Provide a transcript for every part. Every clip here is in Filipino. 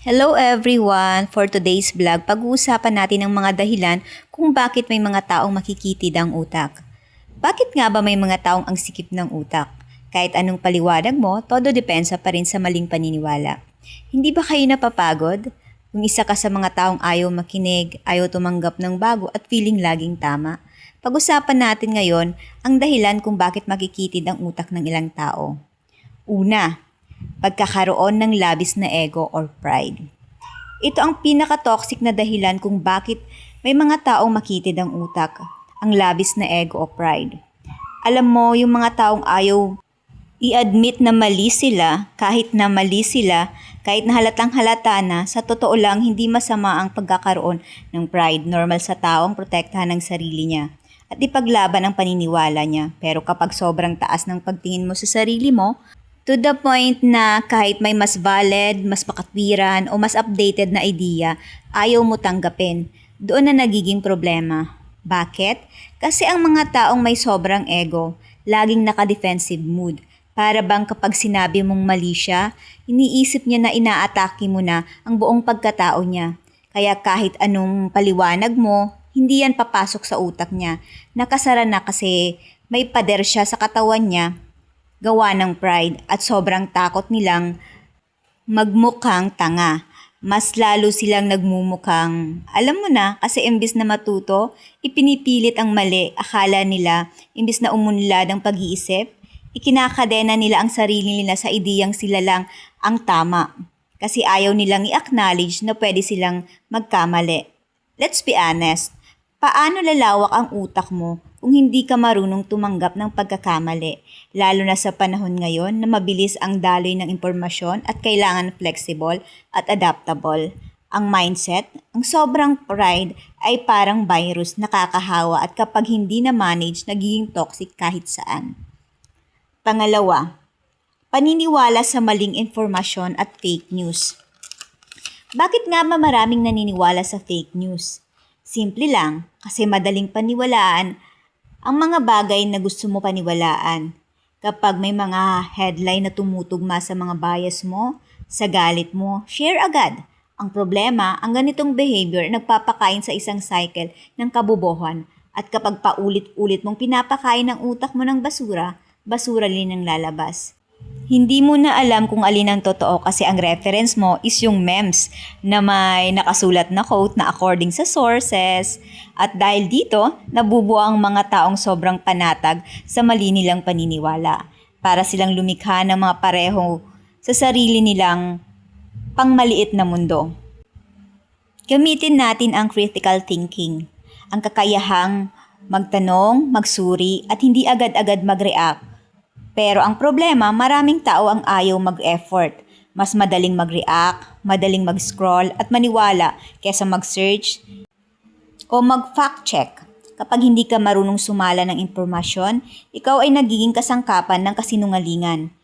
Hello everyone! For today's vlog, pag-uusapan natin ang mga dahilan kung bakit may mga taong makikitid ang utak. Bakit nga ba may mga taong ang sikip ng utak? Kahit anong paliwanag mo, todo depensa pa rin sa maling paniniwala. Hindi ba kayo napapagod? Kung isa ka sa mga taong ayaw makinig, ayaw tumanggap ng bago at feeling laging tama. Pag-usapan natin ngayon ang dahilan kung bakit makikitid ang utak ng ilang tao. Una, pagkakaroon ng labis na ego or pride. Ito ang pinaka-toxic na dahilan kung bakit may mga taong makitid ang utak, ang labis na ego o pride. Alam mo, yung mga taong ayaw i-admit na mali sila, kahit na halatang halata na, sa totoo lang hindi masama ang pagkakaroon ng pride. Normal sa taong protektahan ng sarili niya at ipaglaban ang paniniwala niya. Pero kapag sobrang taas ng pagtingin mo sa sarili mo, to the point na kahit may mas valid, mas makatwiran o mas updated na idea, ayaw mo tanggapin. Doon na nagiging problema. Bakit? Kasi ang mga taong may sobrang ego, laging naka-defensive mood. Para bang kapag sinabi mong mali siya, iniisip niya na inaatake mo na ang buong pagkatao niya. Kaya kahit anong paliwanag mo, hindi yan papasok sa utak niya. Nakasara na kasi may pader siya sa katawan niya, gawa ng pride at sobrang takot nilang magmukhang tanga. Mas lalo silang nagmumukhang, alam mo na, kasi imbis na matuto, ipinipilit ang mali. Akala nila, imbis na umunlad ang pag-iisip, ikinakadena nila ang sarili nila sa ideyang sila lang ang tama. Kasi ayaw nilang i-acknowledge na pwede silang magkamali. Let's be honest, paano lalawak ang utak mo kung hindi ka marunong tumanggap ng pagkakamali, lalo na sa panahon ngayon na mabilis ang daloy ng impormasyon at kailangan flexible at adaptable. Ang mindset, ang sobrang pride ay parang virus, nakakahawa at kapag hindi na manage, nagiging toxic kahit saan. Pangalawa, paniniwala sa maling informasyon at fake news. Bakit nga ba maraming naniniwala sa fake news? Simple lang, kasi madaling paniwalaan ang mga bagay na gusto mo paniwalaan. Kapag may mga headline na tumutugma sa mga bias mo, sa galit mo, share agad. Ang problema, ang ganitong behavior nagpapakain sa isang cycle ng kabobohan at kapag paulit-ulit mong pinapakain ng utak mo ng basura, basura din ang lalabas. Hindi mo na alam kung alin ang totoo kasi ang reference mo is yung memes na may nakasulat na quote na according sa sources. At dahil dito, nabubuo ang mga taong sobrang panatag sa mali nilang paniniwala para silang lumikha ng mga pareho sa sarili nilang pangmaliit na mundo. Gamitin natin ang critical thinking, ang kakayahang magtanong, magsuri at hindi agad-agad mag-react. Pero ang problema, maraming tao ang ayaw mag-effort. Mas madaling mag-react, madaling mag-scroll at maniwala kaysa mag-search o mag-fact check. Kapag hindi ka marunong sumala ng impormasyon, ikaw ay nagiging kasangkapan ng kasinungalingan.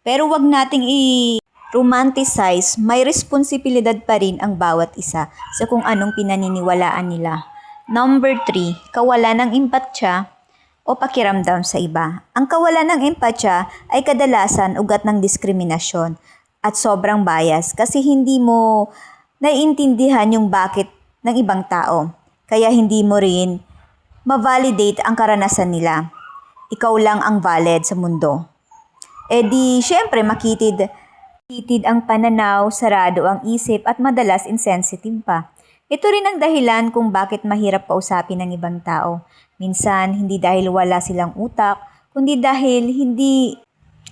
Pero wag nating i-romanticize, may responsibilidad pa rin ang bawat isa sa kung anong pinaniniwalaan nila. Number 3, kawalan ng empatya o pakiramdam sa iba. Ang kawalan ng empatya ay kadalasan ugat ng diskriminasyon at sobrang bias kasi hindi mo naiintindihan yung bakit ng ibang tao. Kaya hindi mo rin ma-validate ang karanasan nila. Ikaw lang ang valid sa mundo. E di, syempre makitid ang pananaw, sarado ang isip at madalas insensitive pa. Ito rin ang dahilan kung bakit mahirap kausapin ng ibang tao. Minsan, hindi dahil wala silang utak, kundi dahil hindi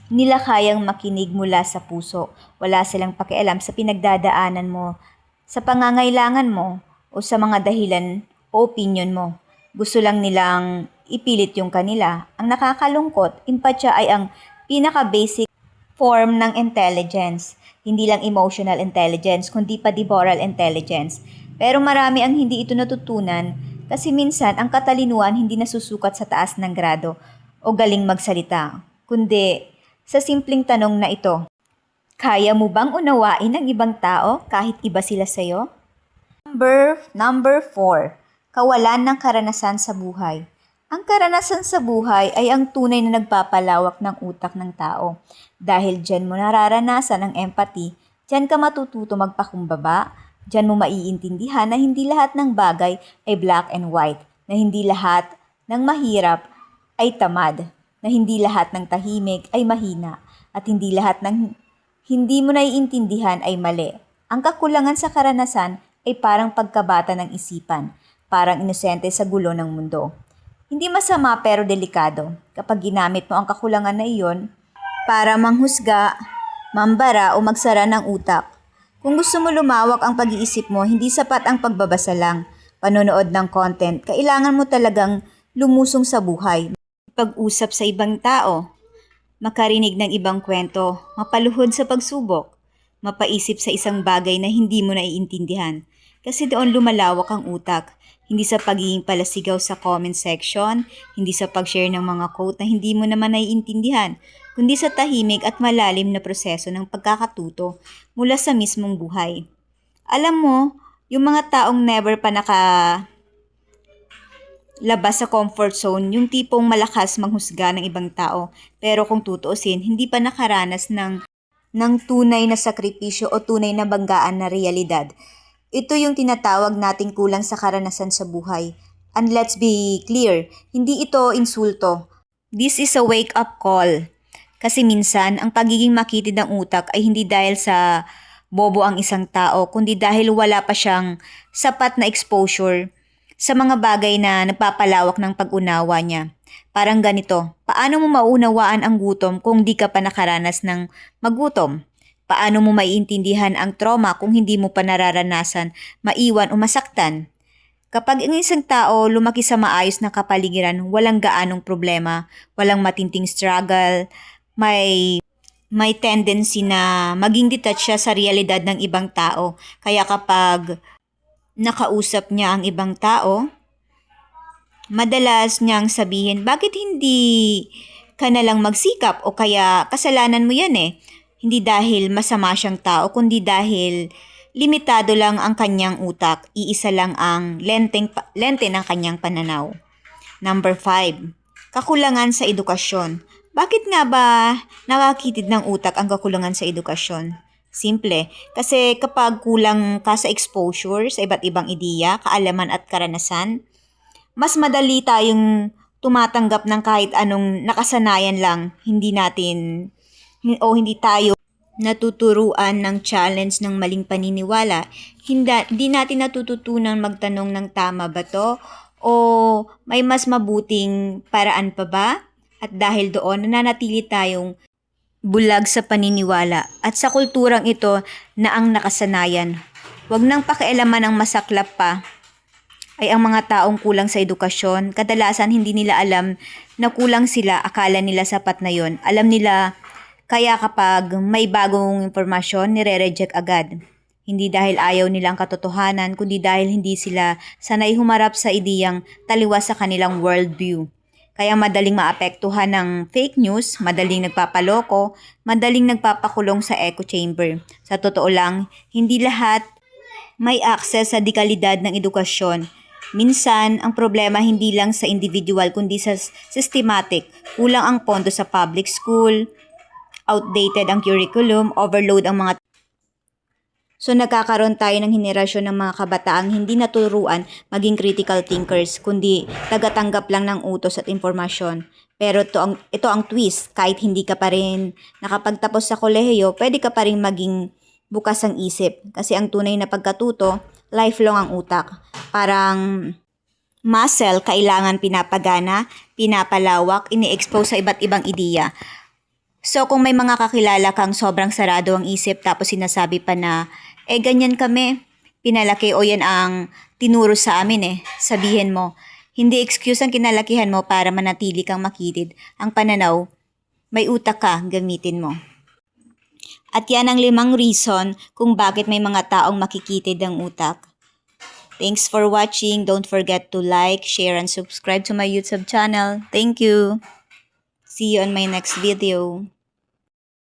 nila kayang makinig mula sa puso. Wala silang pakialam sa pinagdadaanan mo, sa pangangailangan mo, o sa mga dahilan o opinion mo. Gusto lang nilang ipilit yung kanila. Ang nakakalungkot, empatya ay ang pinaka-basic form ng intelligence. Hindi lang emotional intelligence, kundi pati moral intelligence. Pero marami ang hindi ito natutunan kasi minsan ang katalinuhan hindi nasusukat sa taas ng grado o galing magsalita, kundi sa simpleng tanong na ito. Kaya mo bang unawain ang ibang tao kahit iba sila sa'yo? Number 4, kawalan ng karanasan sa buhay. Ang karanasan sa buhay ay ang tunay na nagpapalawak ng utak ng tao. Dahil dyan mo nararanasan ang empathy, Diyan ka matututo magpakumbaba. Diyan mo maiintindihan na hindi lahat ng bagay ay black and white, na hindi lahat ng mahirap ay tamad, na hindi lahat ng tahimik ay mahina, at hindi lahat ng hindi mo naiintindihan ay mali. Ang kakulangan sa karanasan ay parang pagkabata ng isipan, parang inosente sa gulo ng mundo. Hindi masama pero delikado kapag ginamit mo ang kakulangan na iyon para manghusga, mambara o magsara ng utak. Kung gusto mo lumawak ang pag-iisip mo, hindi sapat ang pagbabasa lang, panonood ng content. Kailangan mo talagang lumusong sa buhay, pag-usap sa ibang tao, makarinig ng ibang kwento, mapaluhod sa pagsubok, mapaisip sa isang bagay na hindi mo naiintindihan. Kasi doon lumalawak ang utak, hindi sa pagiging palasigaw sa comment section, hindi sa pag-share ng mga quote na hindi mo naman naiintindihan, kundi sa tahimik at malalim na proseso ng pagkakatuto mula sa mismong buhay. Alam mo, yung mga taong never pa labas sa comfort zone, yung tipong malakas manghusga ng ibang tao, pero kung tutuusin, hindi pa nakaranas ng tunay na sakripisyo o tunay na banggaan na realidad. Ito yung tinatawag nating kulang sa karanasan sa buhay. And let's be clear, hindi ito insulto. This is a wake-up call. Kasi minsan, ang pagiging makitid ng utak ay hindi dahil sa bobo ang isang tao, kundi dahil wala pa siyang sapat na exposure sa mga bagay na nagpapalawak ng pag-unawa niya. Parang ganito, paano mo maunawaan ang gutom kung di ka pa nakaranas ng magutom? Paano mo maiintindihan ang trauma kung hindi mo pa nararanasan, maiwan o masaktan? Kapag ang isang tao lumaki sa maayos na kapaligiran, walang gaanong problema, walang matinding struggle, may tendency na maging detached siya sa realidad ng ibang tao. Kaya kapag nakausap niya ang ibang tao, madalas niyang sabihin, bakit hindi ka na lang magsikap o kaya kasalanan mo yan eh. Hindi dahil masama siyang tao, kundi dahil limitado lang ang kanyang utak, iisa lang ang lente ng kanyang pananaw. Number 5, kakulangan sa edukasyon. Bakit nga ba nakakitid ng utak ang kakulangan sa edukasyon? Simple, kasi kapag kulang ka sa exposure sa iba't ibang ideya, kaalaman at karanasan, mas madali tayong tumatanggap ng kahit anong nakasanayan lang, hindi tayo natuturuan ng challenge ng maling paniniwala. Hindi natin natututunan magtanong ng tama ba to? O may mas mabuting paraan pa ba? At dahil doon, nananatili tayong bulag sa paniniwala at sa kulturang ito na ang nakasanayan. Huwag nang pakialaman ang masaklap pa ay ang mga taong kulang sa edukasyon. Kadalasan hindi nila alam na kulang sila, akala nila sapat na yon. Alam nila, kaya kapag may bagong impormasyon, nire-reject agad. Hindi dahil ayaw nilang katotohanan, kundi dahil hindi sila sanay humarap sa ideyang taliwas sa kanilang worldview. Kaya madaling maapektuhan ng fake news, madaling nagpapaloko, madaling nagpapakulong sa echo chamber. Sa totoo lang, hindi lahat may access sa dekalidad ng edukasyon. Minsan, ang problema hindi lang sa individual kundi sa systematic. Kulang ang pondo sa public school, outdated ang curriculum, overload ang mga. So nagkakaroon tayo ng henerasyon ng mga kabataang hindi naturuan maging critical thinkers, kundi tagatanggap lang ng utos at impormasyon. Pero ito ang twist, kahit hindi ka pa rin nakapagtapos sa kolehiyo, pwede ka pa rin maging bukas ang isip. Kasi ang tunay na pagkatuto, lifelong ang utak. Parang muscle, kailangan pinapagana, pinapalawak, ini-expose sa iba't ibang ideya. So kung may mga kakilala kang sobrang sarado ang isip tapos sinasabi pa na, ganyan kami, pinalaki o yan ang tinuro sa amin sabihin mo, hindi excuse ang kinalakihan mo para manatili kang makitid. Ang pananaw, may utak ka, gamitin mo. At yan ang 5 reason kung bakit may mga taong makikitid ang utak. Thanks for watching. Don't forget to like, share, and subscribe to my YouTube channel. Thank you. See you on my next video.